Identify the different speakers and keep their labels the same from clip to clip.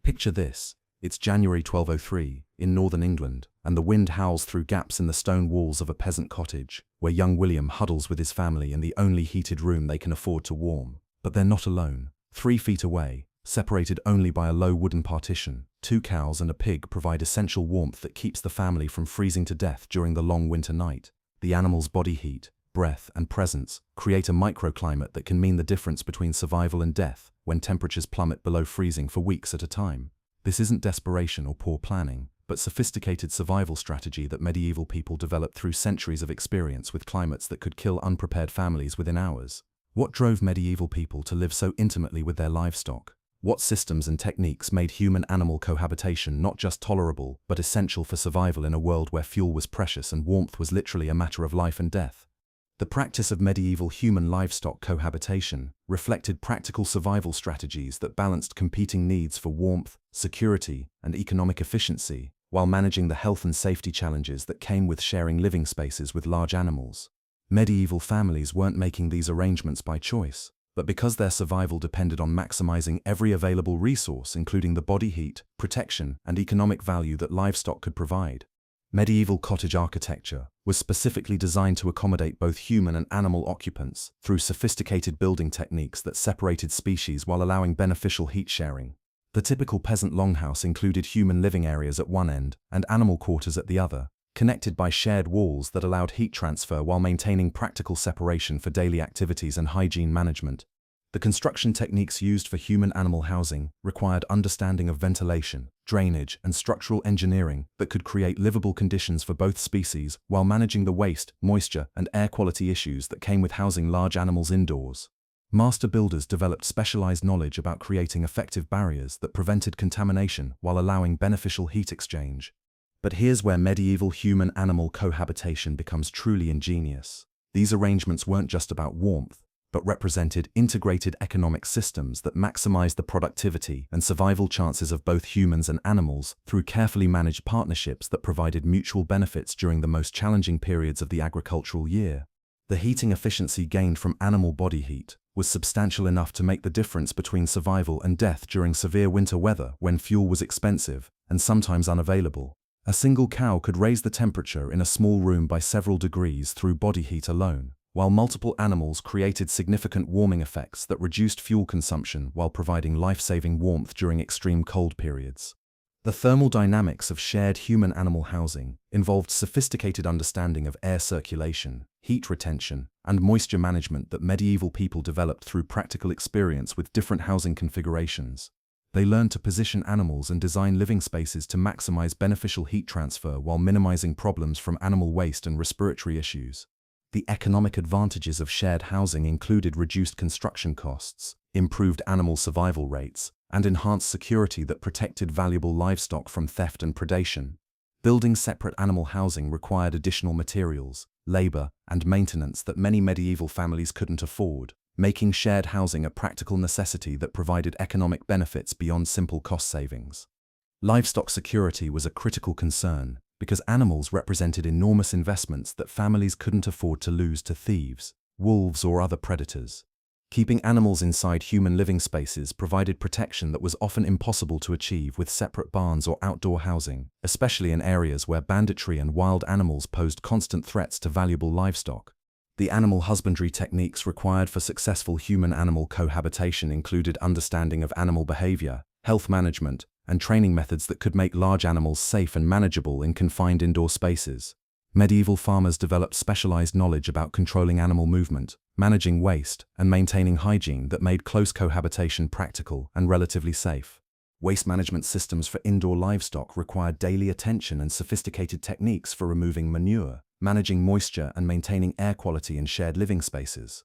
Speaker 1: Picture this. It's January 1203, in northern England, and the wind howls through gaps in the stone walls of a peasant cottage, where young William huddles with his family in the only heated room they can afford to warm. But they're not alone. 3 feet away, separated only by a low wooden partition, 2 cows and a pig provide essential warmth that keeps the family from freezing to death during the long winter night. The animals' body heat, breath, and presence create a microclimate that can mean the difference between survival and death when temperatures plummet below freezing for weeks at a time. This isn't desperation or poor planning, but sophisticated survival strategy that medieval people developed through centuries of experience with climates that could kill unprepared families within hours. What drove medieval people to live so intimately with their livestock? What systems and techniques made human-animal cohabitation not just tolerable, but essential for survival in a world where fuel was precious and warmth was literally a matter of life and death? The practice of medieval human-livestock cohabitation reflected practical survival strategies that balanced competing needs for warmth, security, and economic efficiency, while managing the health and safety challenges that came with sharing living spaces with large animals. Medieval families weren't making these arrangements by choice, but because their survival depended on maximizing every available resource, including the body heat, protection, and economic value that livestock could provide. Medieval cottage architecture was specifically designed to accommodate both human and animal occupants through sophisticated building techniques that separated species while allowing beneficial heat sharing. The typical peasant longhouse included human living areas at one end and animal quarters at the other, connected by shared walls that allowed heat transfer while maintaining practical separation for daily activities and hygiene management. The construction techniques used for human-animal housing required understanding of ventilation, drainage, and structural engineering that could create livable conditions for both species while managing the waste, moisture, and air quality issues that came with housing large animals indoors. Master builders developed specialized knowledge about creating effective barriers that prevented contamination while allowing beneficial heat exchange. But here's where medieval human-animal cohabitation becomes truly ingenious. These arrangements weren't just about warmth, but represented integrated economic systems that maximized the productivity and survival chances of both humans and animals through carefully managed partnerships that provided mutual benefits during the most challenging periods of the agricultural year. The heating efficiency gained from animal body heat was substantial enough to make the difference between survival and death during severe winter weather when fuel was expensive and sometimes unavailable. A single cow could raise the temperature in a small room by several degrees through body heat alone, while multiple animals created significant warming effects that reduced fuel consumption while providing life-saving warmth during extreme cold periods. The thermal dynamics of shared human-animal housing involved sophisticated understanding of air circulation, heat retention, and moisture management that medieval people developed through practical experience with different housing configurations. They learned to position animals and design living spaces to maximize beneficial heat transfer while minimizing problems from animal waste and respiratory issues. The economic advantages of shared housing included reduced construction costs, improved animal survival rates, and enhanced security that protected valuable livestock from theft and predation. Building separate animal housing required additional materials, labor, and maintenance that many medieval families couldn't afford, making shared housing a practical necessity that provided economic benefits beyond simple cost savings. Livestock security was a critical concern, because animals represented enormous investments that families couldn't afford to lose to thieves, wolves, or other predators. Keeping animals inside human living spaces provided protection that was often impossible to achieve with separate barns or outdoor housing, especially in areas where banditry and wild animals posed constant threats to valuable livestock. The animal husbandry techniques required for successful human-animal cohabitation included understanding of animal behavior, health management, and training methods that could make large animals safe and manageable in confined indoor spaces. Medieval farmers developed specialized knowledge about controlling animal movement, managing waste, and maintaining hygiene that made close cohabitation practical and relatively safe. Waste management systems for indoor livestock required daily attention and sophisticated techniques for removing manure, managing moisture, and maintaining air quality in shared living spaces.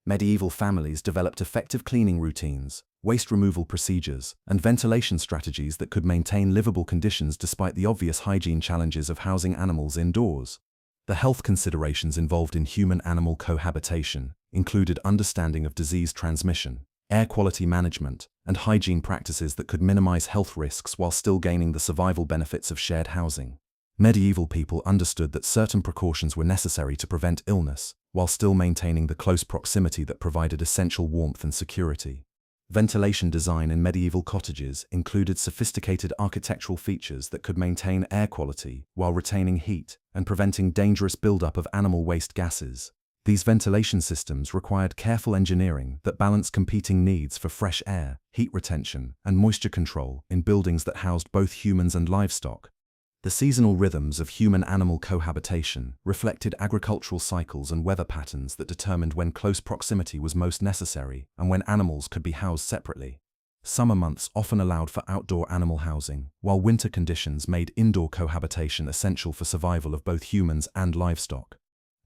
Speaker 1: Medieval families developed effective cleaning routines, waste removal procedures, and ventilation strategies that could maintain livable conditions despite the obvious hygiene challenges of housing animals indoors. The health considerations involved in human-animal cohabitation included understanding of disease transmission, air quality management, and hygiene practices that could minimize health risks while still gaining the survival benefits of shared housing. Medieval people understood that certain precautions were necessary to prevent illness, while still maintaining the close proximity that provided essential warmth and security. Ventilation design in medieval cottages included sophisticated architectural features that could maintain air quality while retaining heat and preventing dangerous buildup of animal waste gases. These ventilation systems required careful engineering that balanced competing needs for fresh air, heat retention, and moisture control in buildings that housed both humans and livestock. The seasonal rhythms of human-animal cohabitation reflected agricultural cycles and weather patterns that determined when close proximity was most necessary and when animals could be housed separately. Summer months often allowed for outdoor animal housing, while winter conditions made indoor cohabitation essential for survival of both humans and livestock.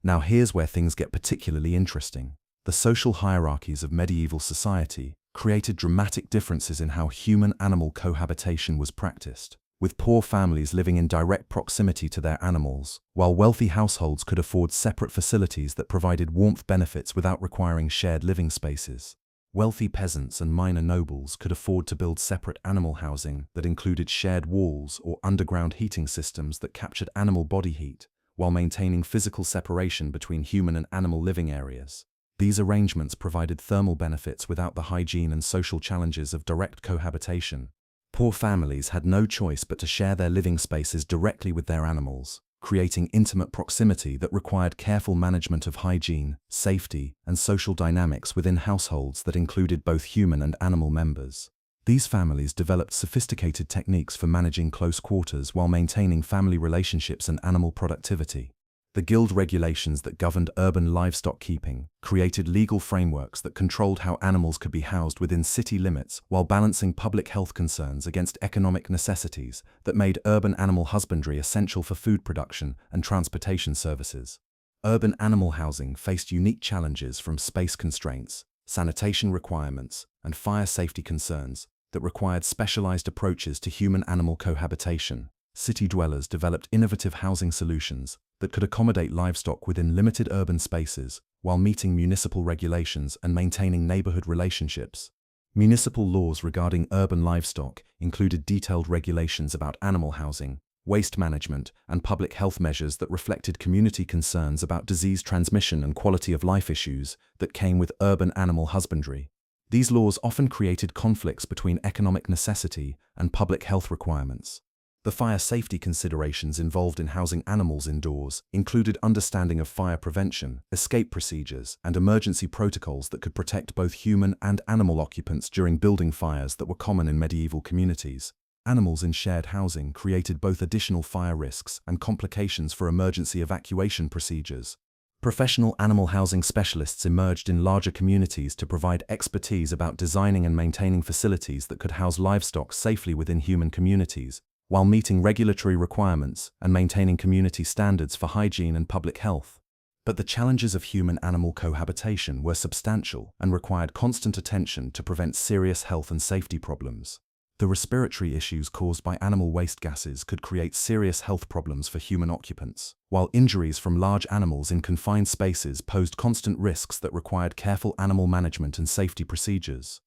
Speaker 1: Now here's where things get particularly interesting. The social hierarchies of medieval society created dramatic differences in how human-animal cohabitation was practiced, with poor families living in direct proximity to their animals, while wealthy households could afford separate facilities that provided warmth benefits without requiring shared living spaces. Wealthy peasants and minor nobles could afford to build separate animal housing that included shared walls or underground heating systems that captured animal body heat, while maintaining physical separation between human and animal living areas. These arrangements provided thermal benefits without the hygiene and social challenges of direct cohabitation. Poor families had no choice but to share their living spaces directly with their animals, creating intimate proximity that required careful management of hygiene, safety, and social dynamics within households that included both human and animal members. These families developed sophisticated techniques for managing close quarters while maintaining family relationships and animal productivity. The guild regulations that governed urban livestock keeping created legal frameworks that controlled how animals could be housed within city limits while balancing public health concerns against economic necessities that made urban animal husbandry essential for food production and transportation services. Urban animal housing faced unique challenges from space constraints, sanitation requirements, and fire safety concerns that required specialized approaches to human-animal cohabitation. City dwellers developed innovative housing solutions that could accommodate livestock within limited urban spaces while meeting municipal regulations and maintaining neighborhood relationships. Municipal laws regarding urban livestock included detailed regulations about animal housing, waste management, and public health measures that reflected community concerns about disease transmission and quality of life issues that came with urban animal husbandry. These laws often created conflicts between economic necessity and public health requirements. The fire safety considerations involved in housing animals indoors included understanding of fire prevention, escape procedures, and emergency protocols that could protect both human and animal occupants during building fires that were common in medieval communities. Animals in shared housing created both additional fire risks and complications for emergency evacuation procedures. Professional animal housing specialists emerged in larger communities to provide expertise about designing and maintaining facilities that could house livestock safely within human communities, while meeting regulatory requirements and maintaining community standards for hygiene and public health. But the challenges of human-animal cohabitation were substantial and required constant attention to prevent serious health and safety problems. The respiratory issues caused by animal waste gases could create serious health problems for human occupants, while injuries from large animals in confined spaces posed constant risks that required careful animal management and safety procedures.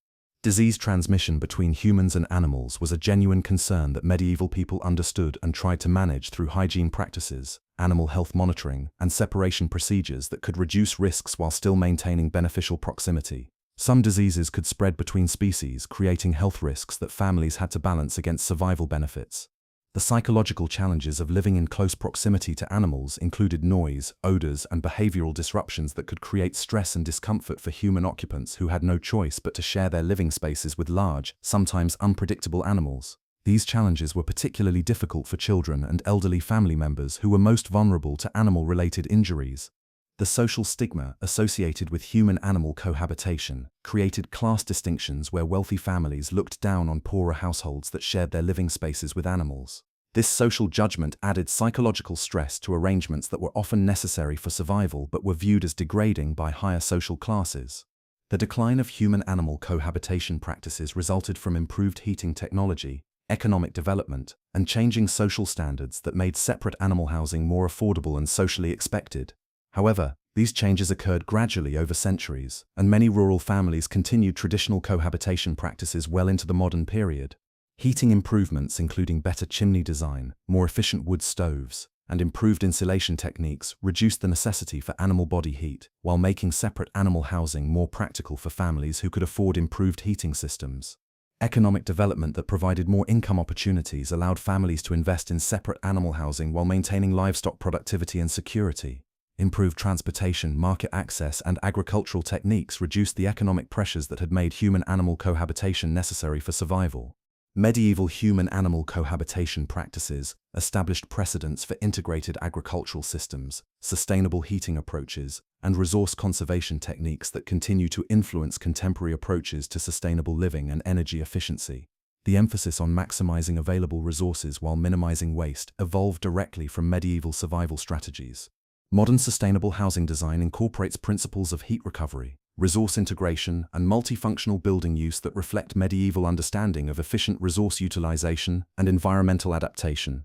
Speaker 1: Disease transmission between humans and animals was a genuine concern that medieval people understood and tried to manage through hygiene practices, animal health monitoring, and separation procedures that could reduce risks while still maintaining beneficial proximity. Some diseases could spread between species, creating health risks that families had to balance against survival benefits. The psychological challenges of living in close proximity to animals included noise, odors, and behavioral disruptions that could create stress and discomfort for human occupants who had no choice but to share their living spaces with large, sometimes unpredictable animals. These challenges were particularly difficult for children and elderly family members who were most vulnerable to animal-related injuries. The social stigma associated with human-animal cohabitation created class distinctions where wealthy families looked down on poorer households that shared their living spaces with animals. This social judgment added psychological stress to arrangements that were often necessary for survival but were viewed as degrading by higher social classes. The decline of human-animal cohabitation practices resulted from improved heating technology, economic development, and changing social standards that made separate animal housing more affordable and socially expected. However, these changes occurred gradually over centuries, and many rural families continued traditional cohabitation practices well into the modern period. Heating improvements, including better chimney design, more efficient wood stoves, and improved insulation techniques reduced the necessity for animal body heat, while making separate animal housing more practical for families who could afford improved heating systems. Economic development that provided more income opportunities allowed families to invest in separate animal housing while maintaining livestock productivity and security. Improved transportation, market access, and agricultural techniques reduced the economic pressures that had made human-animal cohabitation necessary for survival. Medieval human-animal cohabitation practices established precedents for integrated agricultural systems, sustainable heating approaches, and resource conservation techniques that continue to influence contemporary approaches to sustainable living and energy efficiency. The emphasis on maximizing available resources while minimizing waste evolved directly from medieval survival strategies. Modern sustainable housing design incorporates principles of heat recovery, resource integration, and multifunctional building use that reflect medieval understanding of efficient resource utilization and environmental adaptation.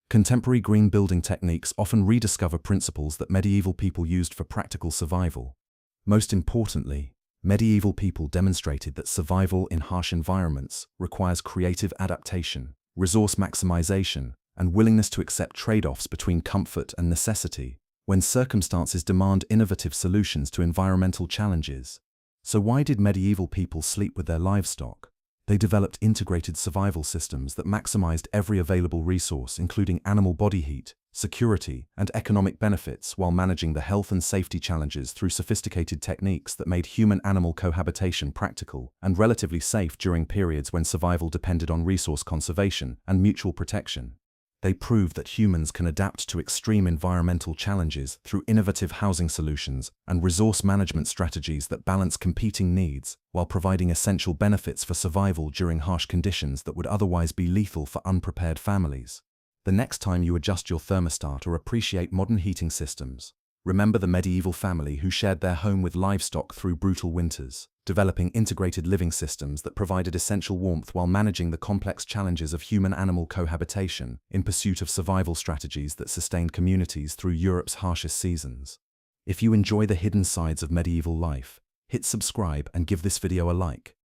Speaker 1: Contemporary green building techniques often rediscover principles that medieval people used for practical survival. Most importantly, medieval people demonstrated that survival in harsh environments requires creative adaptation, resource maximization, and willingness to accept trade-offs between comfort and necessity when circumstances demand innovative solutions to environmental challenges. So why did medieval people sleep with their livestock? They developed integrated survival systems that maximized every available resource, including animal body heat, security, and economic benefits, while managing the health and safety challenges through sophisticated techniques that made human-animal cohabitation practical and relatively safe during periods when survival depended on resource conservation and mutual protection. They prove that humans can adapt to extreme environmental challenges through innovative housing solutions and resource management strategies that balance competing needs while providing essential benefits for survival during harsh conditions that would otherwise be lethal for unprepared families. The next time you adjust your thermostat or appreciate modern heating systems, remember the medieval family who shared their home with livestock through brutal winters, developing integrated living systems that provided essential warmth while managing the complex challenges of human-animal cohabitation in pursuit of survival strategies that sustained communities through Europe's harshest seasons. If you enjoy the hidden sides of medieval life, hit subscribe and give this video a like.